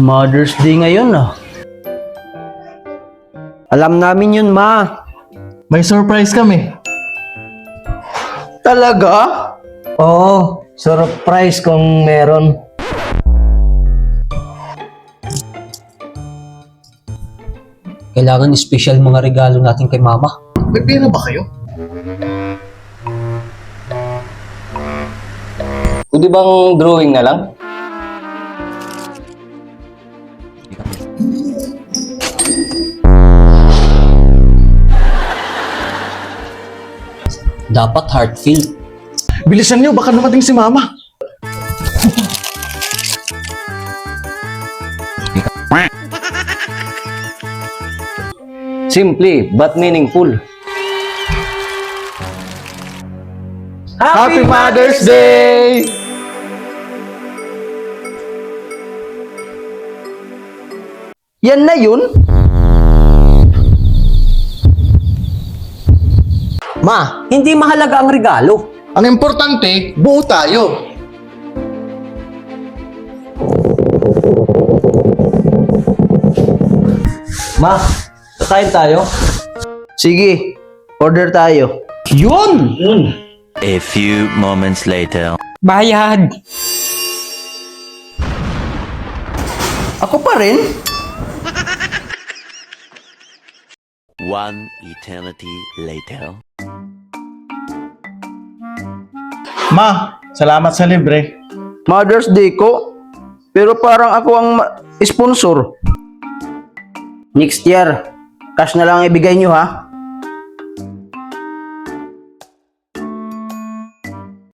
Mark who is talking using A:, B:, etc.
A: Mother's Day ngayon ah.
B: Alam namin yun, Ma.
C: May surprise kami.
A: Talaga?
B: Oo, surprise kung meron.
D: Kailangan special mga regalo natin kay Mama.
C: May pera ba kayo?
E: Pwede bang drawing na lang?
D: Dapat heartfelt.
C: Bilisan niyo, baka dumating si Mama.
E: Simple but meaningful.
C: Happy Mother's Day!
A: Yan na yun?
D: Ma, hindi mahalaga ang regalo.
C: Ang importante, buo tayo.
E: Ma, kakain tayo?
A: Sige, order tayo.
C: Yun!
F: A few moments later.
D: Bayad!
A: Ako pa rin?
F: One eternity later.
C: Ma, salamat sa libre.
A: Mother's Day ko? Pero parang ako ang sponsor. Next year, cash na lang ibigay nyo ha.